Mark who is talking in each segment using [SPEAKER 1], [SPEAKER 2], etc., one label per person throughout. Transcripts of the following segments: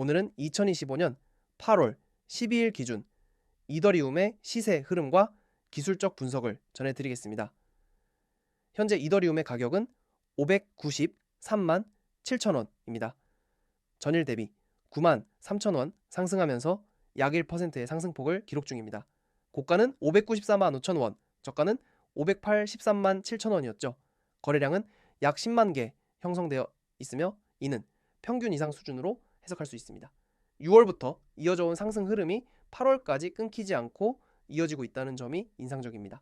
[SPEAKER 1] 오늘은 2025년 8월 12일 기준 이더리움의 시세 흐름과 기술적 분석을 전해드리겠습니다. 현재 이더리움의 가격은 593만 7천원입니다. 전일 대비 9만 3천원 상승하면서 약 1%의 상승폭을 기록 중입니다. 고가는 594만 5천원, 저가는 583만 7천원이었죠. 거래량은 약 10만 개 형성되어 있으며 이는 평균 이상 수준으로 해석할 수 있습니다. 6월부터 이어져 온 상승 흐름이 8월까지 끊기지 않고 이어지고 있다는 점이 인상적입니다.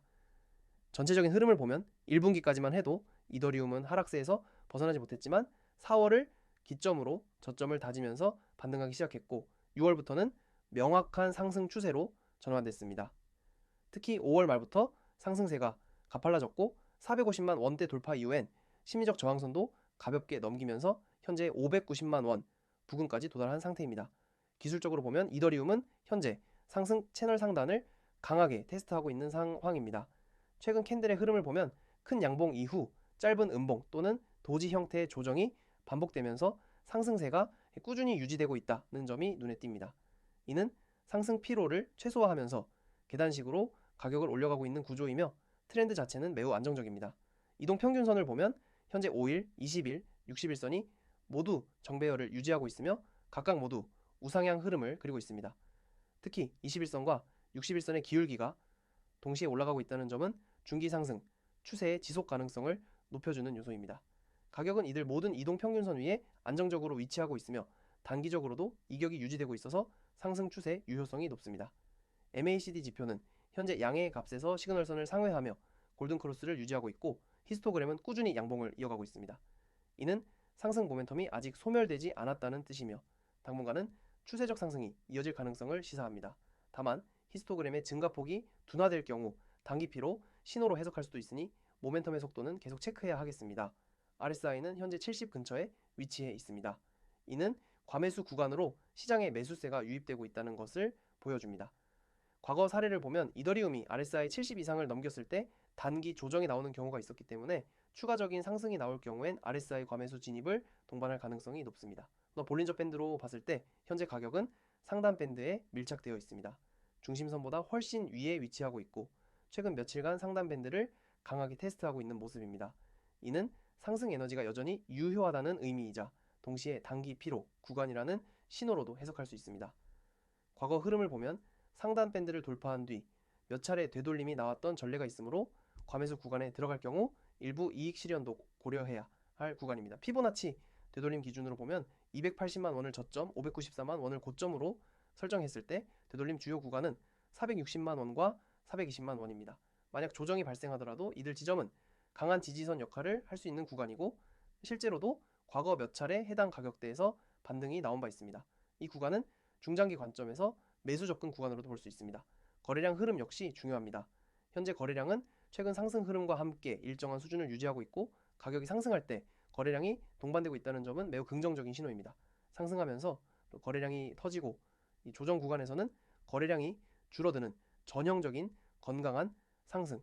[SPEAKER 1] 전체적인 흐름을 보면 1분기까지만 해도 이더리움은 하락세에서 벗어나지 못했지만 4월을 기점으로 저점을 다지면서 반등하기 시작했고 6월부터는 명확한 상승 추세로 전환됐습니다. 특히 5월 말부터 상승세가 가팔라졌고 450만 원대 돌파 이후엔 심리적 저항선도 가볍게 넘기면서 현재 590만 원 부근까지 도달한 상태입니다. 기술적으로 보면 이더리움은 현재 상승 채널 상단을 강하게 테스트하고 있는 상황입니다. 최근 캔들의 흐름을 보면 큰 양봉 이후 짧은 음봉 또는 도지 형태의 조정이 반복되면서 상승세가 꾸준히 유지되고 있다는 점이 눈에 띕니다. 이는 상승 피로를 최소화하면서 계단식으로 가격을 올려가고 있는 구조이며 트렌드 자체는 매우 안정적입니다. 이동평균선을 보면 현재 5일, 20일, 60일선이 모두 정배열을 유지하고 있으며 각각 모두 우상향 흐름을 그리고 있습니다. 특히 21선과 61선의 기울기가 동시에 올라가고 있다는 점은 중기 상승, 추세의 지속 가능성을 높여주는 요소입니다. 가격은 이들 모든 이동평균선 위에 안정적으로 위치하고 있으며 단기적으로도 이격이 유지되고 있어서 상승 추세 유효성이 높습니다. MACD 지표는 현재 양의 값에서 시그널선을 상회하며 골든크로스를 유지하고 있고 히스토그램은 꾸준히 양봉을 이어가고 있습니다. 이는 상승 모멘텀이 아직 소멸되지 않았다는 뜻이며 당분간은 추세적 상승이 이어질 가능성을 시사합니다. 다만 히스토그램의 증가폭이 둔화될 경우 단기피로 신호로 해석할 수도 있으니 모멘텀의 속도는 계속 체크해야 하겠습니다. RSI는 현재 70 근처에 위치해 있습니다. 이는 과매수 구간으로 시장에 매수세가 유입되고 있다는 것을 보여줍니다. 과거 사례를 보면 이더리움이 RSI 70 이상을 넘겼을 때 단기 조정이 나오는 경우가 있었기 때문에 추가적인 상승이 나올 경우엔 RSI 과매수 진입을 동반할 가능성이 높습니다. 또 볼린저 밴드로 봤을 때 현재 가격은 상단 밴드에 밀착되어 있습니다. 중심선보다 훨씬 위에 위치하고 있고 최근 며칠간 상단 밴드를 강하게 테스트하고 있는 모습입니다. 이는 상승 에너지가 여전히 유효하다는 의미이자 동시에 단기 피로 구간이라는 신호로도 해석할 수 있습니다. 과거 흐름을 보면 상단 밴드를 돌파한 뒤 몇 차례 되돌림이 나왔던 전례가 있으므로 과매수 구간에 들어갈 경우 일부 이익 실현도 고려해야 할 구간입니다. 피보나치 되돌림 기준으로 보면 280만 원을 저점, 594만 원을 고점으로 설정했을 때 되돌림 주요 구간은 460만 원과 420만 원입니다. 만약 조정이 발생하더라도 이들 지점은 강한 지지선 역할을 할 수 있는 구간이고 실제로도 과거 몇 차례 해당 가격대에서 반등이 나온 바 있습니다. 이 구간은 중장기 관점에서 매수 접근 구간으로도 볼 수 있습니다. 거래량 흐름 역시 중요합니다. 현재 거래량은 최근 상승 흐름과 함께 일정한 수준을 유지하고 있고 가격이 상승할 때 거래량이 동반되고 있다는 점은 매우 긍정적인 신호입니다. 상승하면서 또 거래량이 터지고 이 조정 구간에서는 거래량이 줄어드는 전형적인 건강한 상승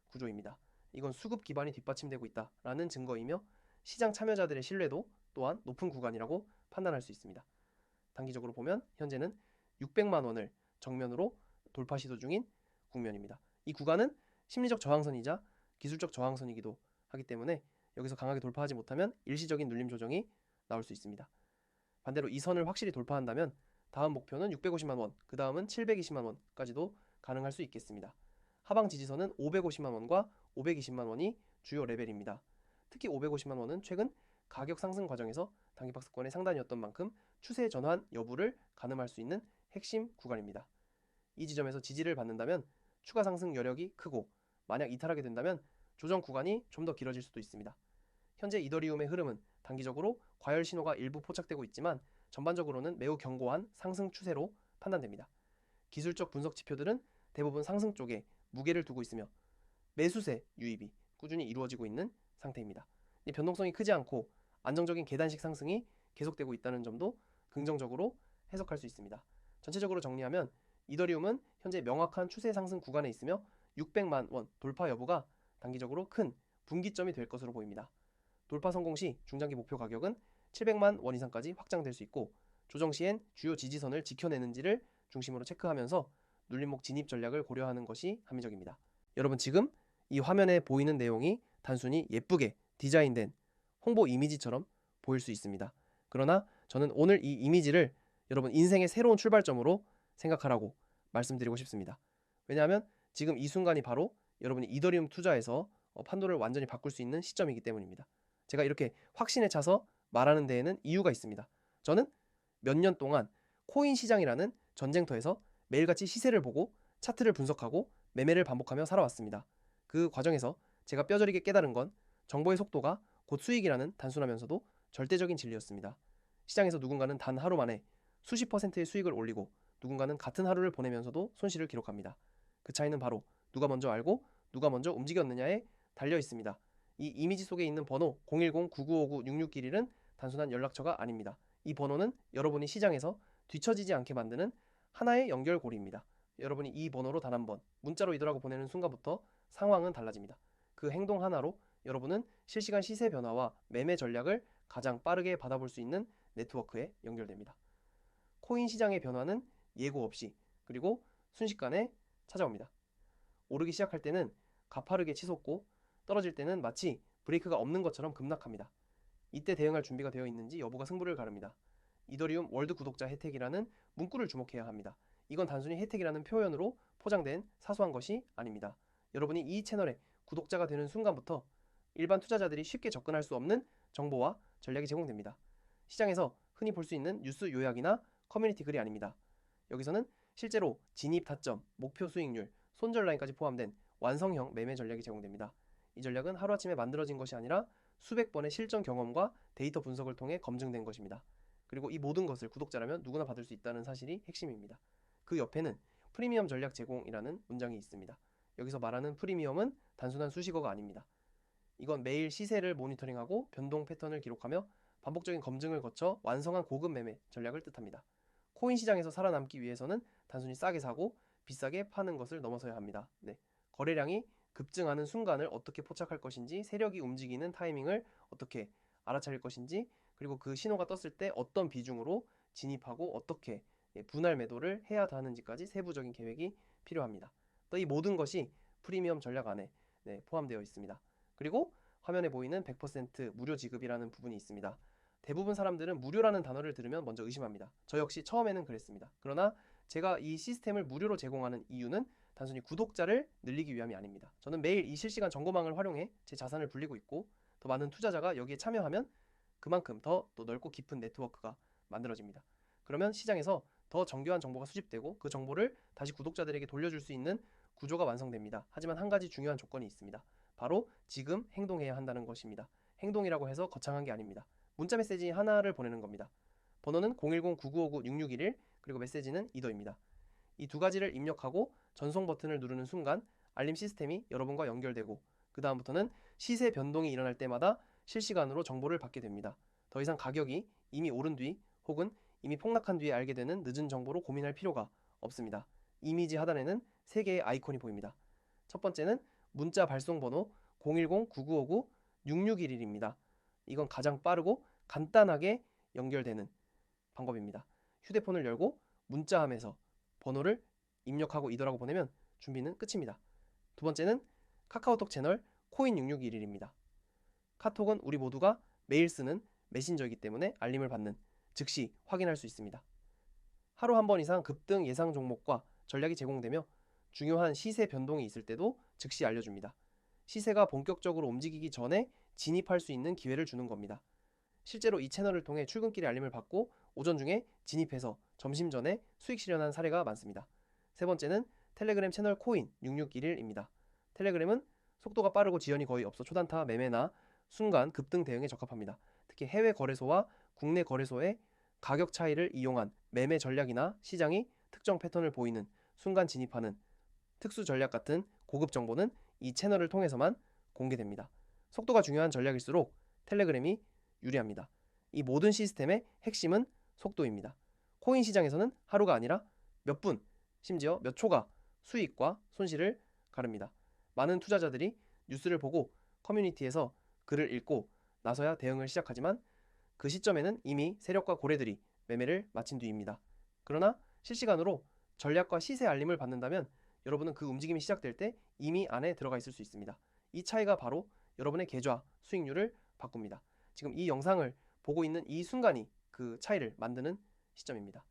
[SPEAKER 1] 구조입니다. 이건 수급 기반이 뒷받침되고 있다라는 증거이며 시장 참여자들의 신뢰도 또한 높은 구간이라고 판단할 수 있습니다. 단기적으로 보면 현재는 600만 원을 정면으로 돌파 시도 중인 국면입니다. 이 구간은 심리적 저항선이자 기술적 저항선이기도 하기 때문에 여기서 강하게 돌파하지 못하면 일시적인 눌림 조정이 나올 수 있습니다. 반대로 이 선을 확실히 돌파한다면 다음 목표는 650만 원, 그 다음은 720만 원까지도 가능할 수 있겠습니다. 하방 지지선은 550만 원과 520만 원이 주요 레벨입니다. 특히 550만 원은 최근 가격 상승 과정에서 단기박스권의 상단이었던 만큼 추세 전환 여부를 가늠할 수 있는 핵심 구간입니다. 이 지점에서 지지를 받는다면 추가 상승 여력이 크고 만약 이탈하게 된다면 조정 구간이 좀 더 길어질 수도 있습니다. 현재 이더리움의 흐름은 단기적으로 과열 신호가 일부 포착되고 있지만 전반적으로는 매우 견고한 상승 추세로 판단됩니다. 기술적 분석 지표들은 대부분 상승 쪽에 무게를 두고 있으며 매수세 유입이 꾸준히 이루어지고 있는 상태입니다. 변동성이 크지 않고 안정적인 계단식 상승이 계속되고 있다는 점도 긍정적으로 해석할 수 있습니다. 전체적으로 정리하면 이더리움은 현재 명확한 추세 상승 구간에 있으며 600만 원 돌파 여부가 단기적으로 큰 분기점이 될 것으로 보입니다. 돌파 성공 시 중장기 목표 가격은 700만 원 이상까지 확장될 수 있고 조정 시엔 주요 지지선을 지켜내는지를 중심으로 체크하면서 눌림목 진입 전략을 고려하는 것이 합리적입니다. 여러분, 지금 이 화면에 보이는 내용이 단순히 예쁘게 디자인된 홍보 이미지처럼 보일 수 있습니다. 그러나 저는 오늘 이 이미지를 여러분 인생의 새로운 출발점으로 생각하라고 말씀드리고 싶습니다. 왜냐하면 지금 이 순간이 바로 여러분이 이더리움 투자에서 판도를 완전히 바꿀 수 있는 시점이기 때문입니다. 제가 이렇게 확신에 차서 말하는 데에는 이유가 있습니다. 저는 몇 년 동안 코인 시장이라는 전쟁터에서 매일같이 시세를 보고 차트를 분석하고 매매를 반복하며 살아왔습니다. 그 과정에서 제가 뼈저리게 깨달은 건 정보의 속도가 곧 수익이라는 단순하면서도 절대적인 진리였습니다. 시장에서 누군가는 단 하루 만에 수십 %의 수익을 올리고 누군가는 같은 하루를 보내면서도 손실을 기록합니다. 그 차이는 바로 누가 먼저 알고 누가 먼저 움직였느냐에 달려 있습니다. 이 이미지 속에 있는 번호 010-9959-6611은 단순한 연락처가 아닙니다. 이 번호는 여러분이 시장에서 뒤처지지 않게 만드는 하나의 연결고리입니다. 여러분이 이 번호로 단 한 번 문자로 이더라고 보내는 순간부터 상황은 달라집니다. 그 행동 하나로 여러분은 실시간 시세 변화와 매매 전략을 가장 빠르게 받아볼 수 있는 네트워크에 연결됩니다. 코인 시장의 변화는 예고 없이 그리고 순식간에 찾아옵니다. 오르기 시작할 때는 가파르게 치솟고 떨어질 때는 마치 브레이크가 없는 것처럼 급락합니다. 이때 대응할 준비가 되어 있는지 여부가 승부를 가릅니다. 이더리움 월드 구독자 혜택이라는 문구를 주목해야 합니다. 이건 단순히 혜택이라는 표현으로 포장된 사소한 것이 아닙니다. 여러분이 이 채널의 구독자가 되는 순간부터 일반 투자자들이 쉽게 접근할 수 없는 정보와 전략이 제공됩니다. 시장에서 흔히 볼 수 있는 뉴스 요약이나 커뮤니티 글이 아닙니다. 여기서는 실제로 진입 타점, 목표 수익률, 손절 라인까지 포함된 완성형 매매 전략이 제공됩니다. 이 전략은 하루아침에 만들어진 것이 아니라 수백 번의 실전 경험과 데이터 분석을 통해 검증된 것입니다. 그리고 이 모든 것을 구독자라면 누구나 받을 수 있다는 사실이 핵심입니다. 그 옆에는 프리미엄 전략 제공이라는 문장이 있습니다. 여기서 말하는 프리미엄은 단순한 수식어가 아닙니다. 이건 매일 시세를 모니터링하고 변동 패턴을 기록하며 반복적인 검증을 거쳐 완성한 고급 매매 전략을 뜻합니다. 코인 시장에서 살아남기 위해서는 단순히 싸게 사고 비싸게 파는 것을 넘어서야 합니다. 거래량이 급증하는 순간을 어떻게 포착할 것인지, 세력이 움직이는 타이밍을 어떻게 알아차릴 것인지, 그리고 그 신호가 떴을 때 어떤 비중으로 진입하고 어떻게 분할 매도를 해야 하는지까지 세부적인 계획이 필요합니다. 또 이 모든 것이 프리미엄 전략 안에 포함되어 있습니다. 그리고 화면에 보이는 100% 무료 지급이라는 부분이 있습니다. 대부분 사람들은 무료라는 단어를 들으면 먼저 의심합니다. 저 역시 처음에는 그랬습니다. 그러나 제가 이 시스템을 무료로 제공하는 이유는 단순히 구독자를 늘리기 위함이 아닙니다. 저는 매일 이 실시간 정보망을 활용해 제 자산을 불리고 있고 더 많은 투자자가 여기에 참여하면 그만큼 더 또 넓고 깊은 네트워크가 만들어집니다. 그러면 시장에서 더 정교한 정보가 수집되고 그 정보를 다시 구독자들에게 돌려줄 수 있는 구조가 완성됩니다. 하지만 한 가지 중요한 조건이 있습니다. 바로 지금 행동해야 한다는 것입니다. 행동이라고 해서 거창한 게 아닙니다. 문자 메시지 하나를 보내는 겁니다. 번호는 010-9959-6611 그리고 메시지는 이더입니다. 이 두 가지를 입력하고 전송 버튼을 누르는 순간 알림 시스템이 여러분과 연결되고 그 다음부터는 시세 변동이 일어날 때마다 실시간으로 정보를 받게 됩니다. 더 이상 가격이 이미 오른 뒤 혹은 이미 폭락한 뒤에 알게 되는 늦은 정보로 고민할 필요가 없습니다. 이미지 하단에는 3개의 아이콘이 보입니다. 첫 번째는 문자 발송 번호 010-9959-6611입니다. 이건 가장 빠르고 간단하게 연결되는 방법입니다. 휴대폰을 열고 문자함에서 번호를 입력하고 이더라고 보내면 준비는 끝입니다. 두 번째는 카카오톡 채널 코인6611입니다. 카톡은 우리 모두가 매일 쓰는 메신저이기 때문에 알림을 받는 즉시 확인할 수 있습니다. 하루 한 번 이상 급등 예상 종목과 전략이 제공되며 중요한 시세 변동이 있을 때도 즉시 알려줍니다. 시세가 본격적으로 움직이기 전에 진입할 수 있는 기회를 주는 겁니다. 실제로 이 채널을 통해 출근길에 알림을 받고 오전 중에 진입해서 점심 전에 수익 실현한 사례가 많습니다. 세 번째는 텔레그램 채널 코인 6611입니다. 텔레그램은 속도가 빠르고 지연이 거의 없어 초단타 매매나 순간 급등 대응에 적합합니다. 특히 해외 거래소와 국내 거래소의 가격 차이를 이용한 매매 전략이나 시장이 특정 패턴을 보이는 순간 진입하는 특수 전략 같은 고급 정보는 이 채널을 통해서만 공개됩니다. 속도가 중요한 전략일수록 텔레그램이 유리합니다. 이 모든 시스템의 핵심은 속도입니다. 코인 시장에서는 하루가 아니라 몇 분, 심지어 몇 초가 수익과 손실을 가릅니다. 많은 투자자들이 뉴스를 보고 커뮤니티에서 글을 읽고 나서야 대응을 시작하지만 그 시점에는 이미 세력과 고래들이 매매를 마친 뒤입니다. 그러나 실시간으로 전략과 시세 알림을 받는다면 여러분은 그 움직임이 시작될 때 이미 안에 들어가 있을 수 있습니다. 이 차이가 바로 여러분의 계좌 수익률을 바꿉니다. 지금 이 영상을 보고 있는 이 순간이 그 차이를 만드는 시점입니다.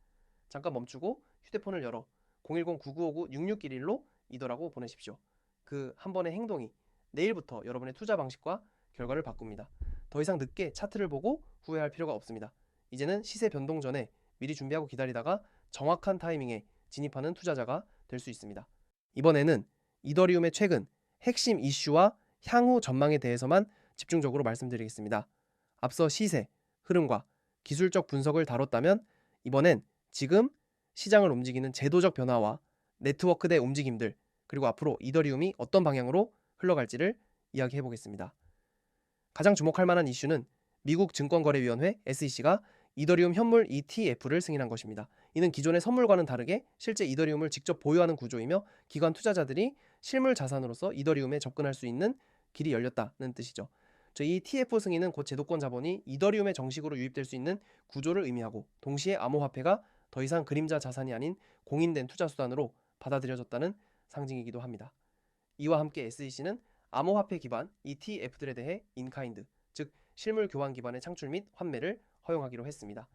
[SPEAKER 1] 잠깐 멈추고 휴대폰을 열어 010-9959-6611로 이더라고 보내십시오. 그 한 번의 행동이 내일부터 여러분의 투자 방식과 결과를 바꿉니다. 더 이상 늦게 차트를 보고 후회할 필요가 없습니다. 이제는 시세 변동 전에 미리 준비하고 기다리다가 정확한 타이밍에 진입하는 투자자가 될 수 있습니다. 이번에는 이더리움의 최근 핵심 이슈와 향후 전망에 대해서만 집중적으로 말씀드리겠습니다. 앞서 시세, 흐름과 기술적 분석을 다뤘다면 이번엔 지금 시장을 움직이는 제도적 변화와 네트워크 내 움직임들, 그리고 앞으로 이더리움이 어떤 방향으로 흘러갈지를 이야기해 보겠습니다. 가장 주목할 만한 이슈는 미국 증권거래위원회 SEC가 이더리움 현물 ETF를 승인한 것입니다. 이는 기존의 선물과는 다르게 실제 이더리움을 직접 보유하는 구조이며 기관 투자자들이 실물 자산으로서 이더리움에 접근할 수 있는 길이 열렸다는 뜻이죠. 이 ETF 승인은 곧 제도권 자본이 이더리움에 정식으로 유입될 수 있는 구조를 의미하고 동시에 암호화폐가 더 이상 그림자 자산이 아닌 공인된 투자 수단으로 받아들여졌다는 상징이기도 합니다. 이와 함께 SEC는 암호화폐 기반 ETF들에 대해 인카인드, 즉 실물 교환 기반의 창출 및 환매를 허용하기로 했습니다.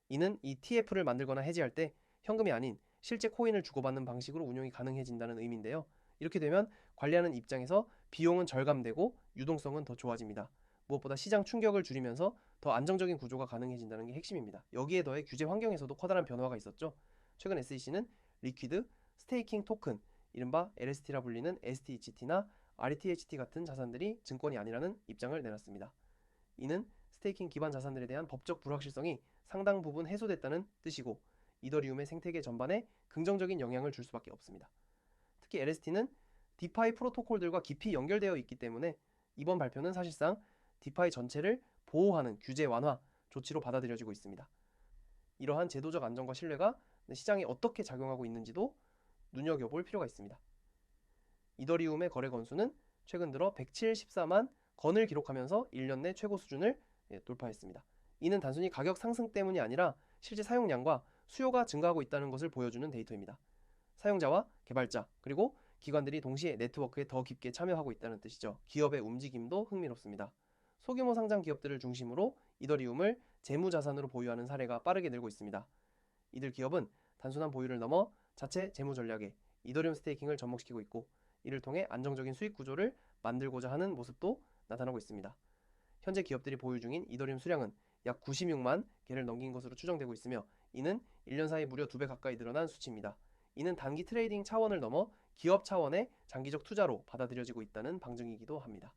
[SPEAKER 1] 이는 ETF를 만들거나 해지할 때 현금이 아닌 실제 코인을 주고받는 방식으로 운용이 가능해진다는 의미인데요. 이렇게 되면 관리하는 입장에서 비용은 절감되고 유동성은 더 좋아집니다. 무엇보다 시장 충격을 줄이면서 더 안정적인 구조가 가능해진다는 게 핵심입니다. 여기에 더해 규제 환경에서도 커다란 변화가 있었죠. 최근 SEC는 리퀴드, 스테이킹 토큰, 이른바 LST라 불리는 STHT나 RTHT 같은 자산들이 증권이 아니라는 입장을 내놨습니다. 이는 스테이킹 기반 자산들에 대한 법적 불확실성이 상당 부분 해소됐다는 뜻이고 이더리움의 생태계 전반에 긍정적인 영향을 줄 수밖에 없습니다. 특히 LST는 디파이 프로토콜들과 깊이 연결되어 있기 때문에 이번 발표는 사실상 디파이 전체를 보호하는 규제 완화 조치로 받아들여지고 있습니다. 이러한 제도적 안정과 신뢰가 시장에 어떻게 작용하고 있는지도 눈여겨볼 필요가 있습니다. 이더리움의 거래 건수는 최근 들어 174만 건을 기록하면서 1년 내 최고 수준을 돌파했습니다. 이는 단순히 가격 상승 때문이 아니라 실제 사용량과 수요가 증가하고 있다는 것을 보여주는 데이터입니다. 사용자와 개발자 그리고 기관들이 동시에 네트워크에 더 깊게 참여하고 있다는 뜻이죠. 기업의 움직임도 흥미롭습니다. 소규모 상장 기업들을 중심으로 이더리움을 재무자산으로 보유하는 사례가 빠르게 늘고 있습니다. 이들 기업은 단순한 보유를 넘어 자체 재무 전략에 이더리움 스테이킹을 접목시키고 있고 이를 통해 안정적인 수익 구조를 만들고자 하는 모습도 나타나고 있습니다. 현재 기업들이 보유 중인 이더리움 수량은 약 96만 개를 넘긴 것으로 추정되고 있으며 이는 1년 사이 무려 2배 가까이 늘어난 수치입니다. 이는 단기 트레이딩 차원을 넘어 기업 차원의 장기적 투자로 받아들여지고 있다는 방증이기도 합니다.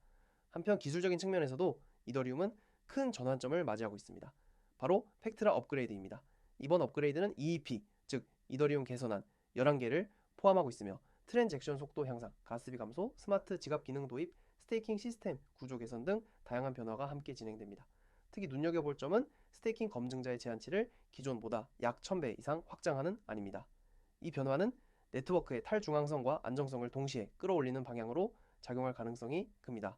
[SPEAKER 1] 한편 기술적인 측면에서도 이더리움은 큰 전환점을 맞이하고 있습니다. 바로 팩트라 업그레이드입니다. 이번 업그레이드는 EEP, 즉 이더리움 개선안 11개를 포함하고 있으며 트랜잭션 속도 향상, 가스비 감소, 스마트 지갑 기능 도입, 스테이킹 시스템 구조 개선 등 다양한 변화가 함께 진행됩니다. 특히 눈여겨볼 점은 스테이킹 검증자의 제한치를 기존보다 약 1000배 이상 확장하는 안입니다. 이 변화는 네트워크의 탈중앙성과 안정성을 동시에 끌어올리는 방향으로 작용할 가능성이 큽니다.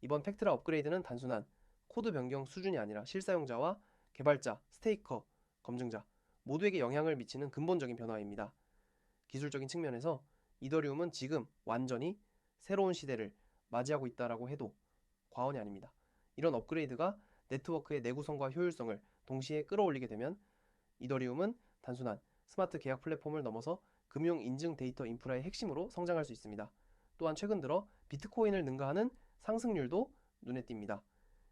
[SPEAKER 1] 이번 팩트라 업그레이드는 단순한 코드 변경 수준이 아니라 실사용자와 개발자, 스테이커, 검증자 모두에게 영향을 미치는 근본적인 변화입니다. 기술적인 측면에서 이더리움은 지금 완전히 새로운 시대를 맞이하고 있다고 해도 과언이 아닙니다. 이런 업그레이드가 네트워크의 내구성과 효율성을 동시에 끌어올리게 되면 이더리움은 단순한 스마트 계약 플랫폼을 넘어서 금융 인증 데이터 인프라의 핵심으로 성장할 수 있습니다. 또한 최근 들어 비트코인을 능가하는 상승률도 눈에 띕니다.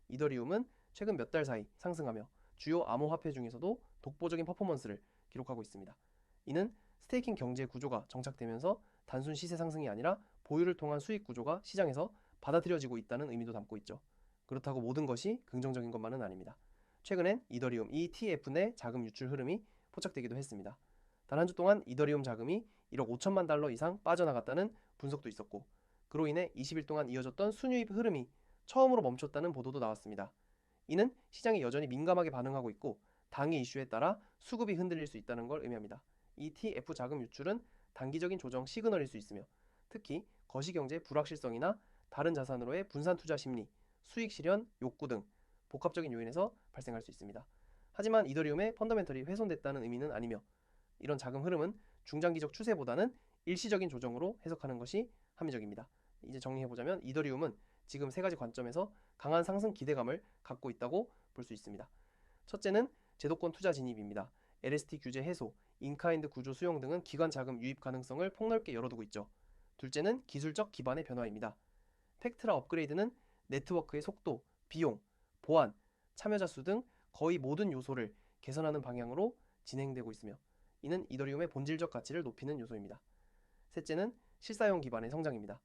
[SPEAKER 1] 이더리움은 최근 몇 달 사이 상승하며 주요 암호화폐 중에서도 독보적인 퍼포먼스를 기록하고 있습니다. 이는 스테이킹 경제 구조가 정착되면서 단순 시세 상승이 아니라 보유를 통한 수익 구조가 시장에서 받아들여지고 있다는 의미도 담고 있죠. 그렇다고 모든 것이 긍정적인 것만은 아닙니다. 최근엔 이더리움 ETF 내 자금 유출 흐름이 포착되기도 했습니다. 단 한 주 동안 이더리움 자금이 1억 5천만 달러 이상 빠져나갔다는 분석도 있었고 그로 인해 20일 동안 이어졌던 순유입 흐름이 처음으로 멈췄다는 보도도 나왔습니다. 이는 시장이 여전히 민감하게 반응하고 있고 당일 이슈에 따라 수급이 흔들릴 수 있다는 걸 의미합니다. ETF 자금 유출은 단기적인 조정 시그널일 수 있으며 특히 거시경제 불확실성이나 다른 자산으로의 분산 투자 심리, 수익 실현 욕구 등 복합적인 요인에서 발생할 수 있습니다. 하지만 이더리움의 펀더멘털이 훼손됐다는 의미는 아니며 이런 자금 흐름은 중장기적 추세보다는 일시적인 조정으로 해석하는 것이 합리적입니다. 이제 정리해보자면 이더리움은 지금 세 가지 관점에서 강한 상승 기대감을 갖고 있다고 볼 수 있습니다. 첫째는 제도권 투자 진입입니다. LST 규제 해소, 인카인드 구조 수용 등은 기관 자금 유입 가능성을 폭넓게 열어두고 있죠. 둘째는 기술적 기반의 변화입니다. 팩트라 업그레이드는 네트워크의 속도, 비용, 보안, 참여자 수 등 거의 모든 요소를 개선하는 방향으로 진행되고 있으며 이는 이더리움의 본질적 가치를 높이는 요소입니다. 셋째는 실사용 기반의 성장입니다.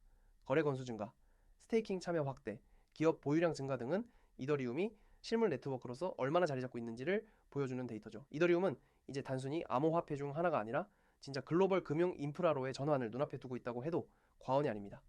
[SPEAKER 1] 거래 건수 증가, 스테이킹 참여 확대, 기업 보유량 증가 등은 이더리움이 실물 네트워크로서 얼마나 자리 잡고 있는지를 보여주는 데이터죠. 이더리움은 이제 단순히 암호화폐 중 하나가 아니라 진짜 글로벌 금융 인프라로의 전환을 눈앞에 두고 있다고 해도 과언이 아닙니다.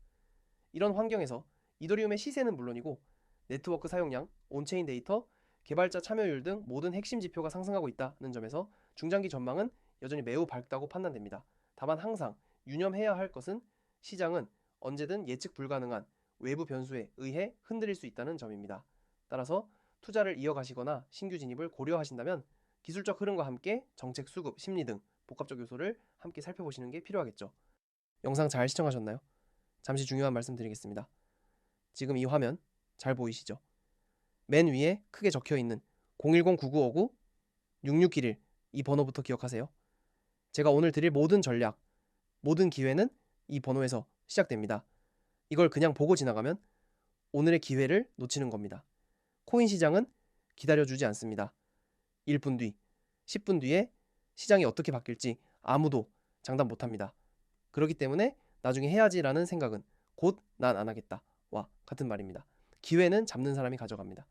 [SPEAKER 1] 이런 환경에서 이더리움의 시세는 물론이고 네트워크 사용량, 온체인 데이터, 개발자 참여율 등 모든 핵심 지표가 상승하고 있다는 점에서 중장기 전망은 여전히 매우 밝다고 판단됩니다. 다만 항상 유념해야 할 것은 시장은 언제든 예측 불가능한 외부 변수에 의해 흔들릴 수 있다는 점입니다. 따라서 투자를 이어가시거나 신규 진입을 고려하신다면 기술적 흐름과 함께 정책 수급, 심리 등 복합적 요소를 함께 살펴보시는 게 필요하겠죠. 영상 잘 시청하셨나요? 잠시 중요한 말씀 드리겠습니다. 지금 이 화면 잘 보이시죠? 맨 위에 크게 적혀있는 010-9959-6611 이 번호부터 기억하세요. 제가 오늘 드릴 모든 전략, 모든 기회는 이 번호에서 시작됩니다. 이걸 그냥 보고 지나가면 오늘의 기회를 놓치는 겁니다. 코인 시장은 기다려주지 않습니다. 1분 뒤, 10분 뒤에 시장이 어떻게 바뀔지 아무도 장담 못합니다. 그렇기 때문에 나중에 해야지라는 생각은 곧 난 안 하겠다와 같은 말입니다. 기회는 잡는 사람이 가져갑니다.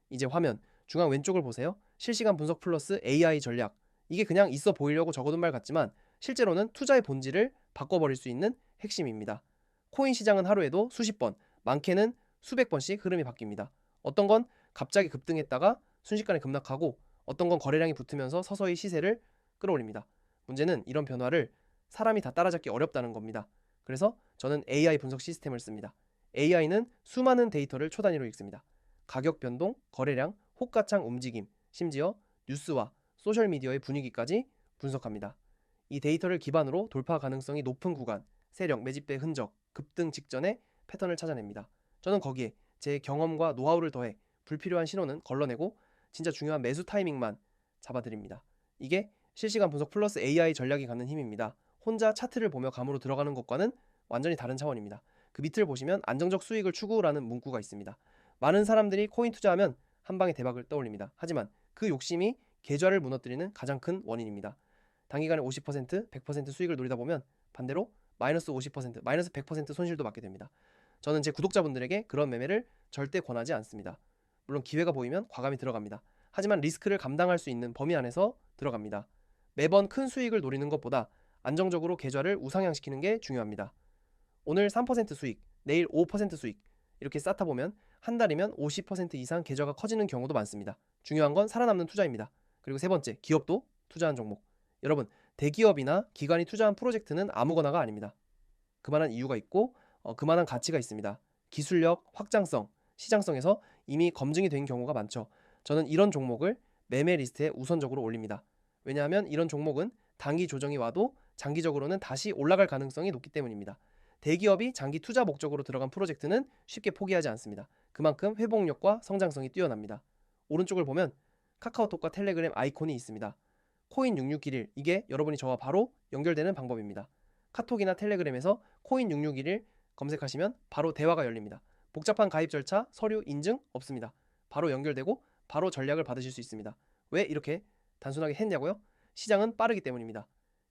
[SPEAKER 1] 이제 화면 중앙 왼쪽을 보세요. 실시간 분석 플러스 AI 전략. 이게 그냥 있어 보이려고 적어둔 말 같지만 실제로는 투자의 본질을 바꿔버릴 수 있는 핵심입니다. 코인 시장은 하루에도 수십 번, 많게는 수백 번씩 흐름이 바뀝니다. 어떤 건 갑자기 급등했다가 순식간에 급락하고 어떤 건 거래량이 붙으면서 서서히 시세를 끌어올립니다. 문제는 이런 변화를 사람이 다 따라잡기 어렵다는 겁니다. 그래서 저는 AI 분석 시스템을 씁니다. AI는 수많은 데이터를 초 단위로 읽습니다. 가격 변동, 거래량, 호가창 움직임, 심지어 뉴스와 소셜미디어의 분위기까지 분석합니다. 이 데이터를 기반으로 돌파 가능성이 높은 구간, 세력, 매집대 흔적, 급등 직전의 패턴을 찾아냅니다. 저는 거기에 제 경험과 노하우를 더해 불필요한 신호는 걸러내고 진짜 중요한 매수 타이밍만 잡아드립니다. 이게 실시간 분석 플러스 AI 전략이 갖는 힘입니다. 혼자 차트를 보며 감으로 들어가는 것과는 완전히 다른 차원입니다. 그 밑을 보시면 안정적 수익을 추구라는 문구가 있습니다. 많은 사람들이 코인 투자하면 한 방에 대박을 떠올립니다. 하지만 그 욕심이 계좌를 무너뜨리는 가장 큰 원인입니다. 단기간에 50%, 100% 수익을 노리다 보면 반대로 마이너스 50%, 마이너스 100% 손실도 받게 됩니다. 저는 제 구독자분들에게 그런 매매를 절대 권하지 않습니다. 물론 기회가 보이면 과감히 들어갑니다. 하지만 리스크를 감당할 수 있는 범위 안에서 들어갑니다. 매번 큰 수익을 노리는 것보다 안정적으로 계좌를 우상향시키는 게 중요합니다. 오늘 3% 수익, 내일 5% 수익 이렇게 쌓다 보면 한 달이면 50% 이상 계좌가 커지는 경우도 많습니다. 중요한 건 살아남는 투자입니다. 그리고 세 번째, 기업도 투자한 종목. 여러분, 대기업이나 기관이 투자한 프로젝트는 아무거나가 아닙니다. 그만한 이유가 있고 그만한 가치가 있습니다. 기술력, 확장성, 시장성에서 이미 검증이 된 경우가 많죠. 저는 이런 종목을 매매 리스트에 우선적으로 올립니다. 왜냐하면 이런 종목은 단기 조정이 와도 장기적으로는 다시 올라갈 가능성이 높기 때문입니다. 대기업이 장기 투자 목적으로 들어간 프로젝트는 쉽게 포기하지 않습니다. 그만큼 회복력과 성장성이 뛰어납니다. 오른쪽을 보면 카카오톡과 텔레그램 아이콘이 있습니다. 코인 6611 이게 여러분이 저와 바로 연결되는 방법입니다. 카톡이나 텔레그램에서 코인 6611 검색하시면 바로 대화가 열립니다. 복잡한 가입 절차, 서류, 인증 없습니다. 바로 연결되고 바로 전략을 받으실 수 있습니다. 왜 이렇게 단순하게 했냐고요? 시장은 빠르기 때문입니다.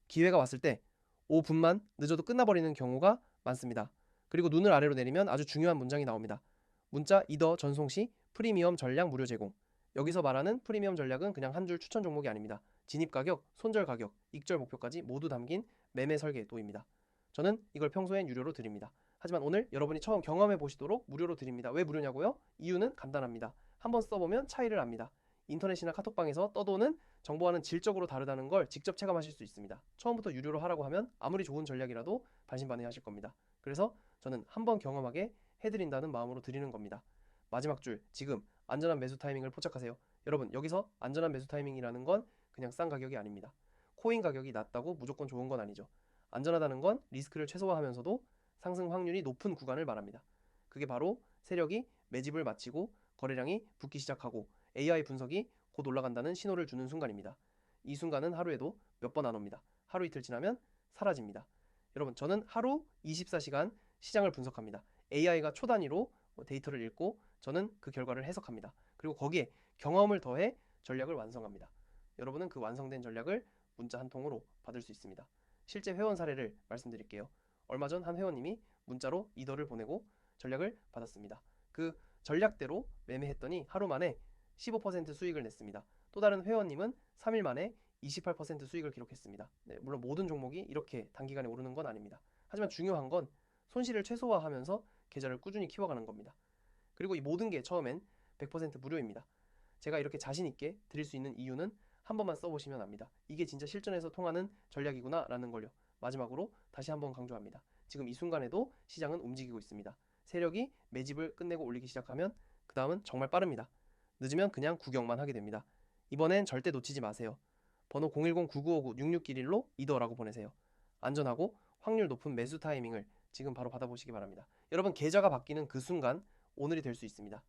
[SPEAKER 1] 기회가 왔을 때 5분만 늦어도 끝나버리는 경우가 많습니다. 그리고 눈을 아래로 내리면 아주 중요한 문장이 나옵니다. 문자 이더 전송 시 프리미엄 전략 무료 제공. 여기서 말하는 프리미엄 전략은 그냥 한 줄 추천 종목이 아닙니다. 진입 가격, 손절 가격, 익절 목표까지 모두 담긴 매매 설계도입니다. 저는 이걸 평소엔 유료로 드립니다. 하지만 오늘 여러분이 처음 경험해 보시도록 무료로 드립니다. 왜 무료냐고요? 이유는 간단합니다. 한번 써보면 차이를 압니다. 인터넷이나 카톡방에서 떠도는 정보와는 질적으로 다르다는 걸 직접 체감하실 수 있습니다. 처음부터 유료로 하라고 하면 아무리 좋은 전략이라도 반신반의하실 겁니다. 그래서 저는 한번 경험하게 해드린다는 마음으로 드리는 겁니다. 마지막 줄, 지금 안전한 매수 타이밍을 포착하세요. 여러분, 여기서 안전한 매수 타이밍이라는 건 그냥 싼 가격이 아닙니다. 코인 가격이 낮다고 무조건 좋은 건 아니죠. 안전하다는 건 리스크를 최소화하면서도 상승 확률이 높은 구간을 말합니다. 그게 바로 세력이 매집을 마치고 거래량이 붙기 시작하고 AI 분석이 곧 올라간다는 신호를 주는 순간입니다. 이 순간은 하루에도 몇 번 안 옵니다. 하루 이틀 지나면 사라집니다. 여러분, 저는 하루 24시간 시장을 분석합니다. AI가 초 단위로 데이터를 읽고 저는 그 결과를 해석합니다. 그리고 거기에 경험을 더해 전략을 완성합니다. 여러분은 그 완성된 전략을 문자 한 통으로 받을 수 있습니다. 실제 회원 사례를 말씀드릴게요. 얼마 전 한 회원님이 문자로 이더를 보내고 전략을 받았습니다. 그 전략대로 매매했더니 하루 만에 15% 수익을 냈습니다. 또 다른 회원님은 3일 만에 28% 수익을 기록했습니다. 네, 물론 모든 종목이 이렇게 단기간에 오르는 건 아닙니다. 하지만 중요한 건 손실을 최소화하면서 계좌를 꾸준히 키워가는 겁니다. 그리고 이 모든 게 처음엔 100% 무료입니다. 제가 이렇게 자신 있게 드릴 수 있는 이유는 한 번만 써보시면 압니다. 이게 진짜 실전에서 통하는 전략이구나 라는 걸요. 마지막으로 다시 한번 강조합니다. 지금 이 순간에도 시장은 움직이고 있습니다. 세력이 매집을 끝내고 올리기 시작하면 그 다음은 정말 빠릅니다. 늦으면 그냥 구경만 하게 됩니다. 이번엔 절대 놓치지 마세요. 번호 010-9959-6611로 이더라고 보내세요. 안전하고 확률 높은 매수 타이밍을 지금 바로 받아보시기 바랍니다. 여러분, 계좌가 바뀌는 그 순간 오늘이 될 수 있습니다.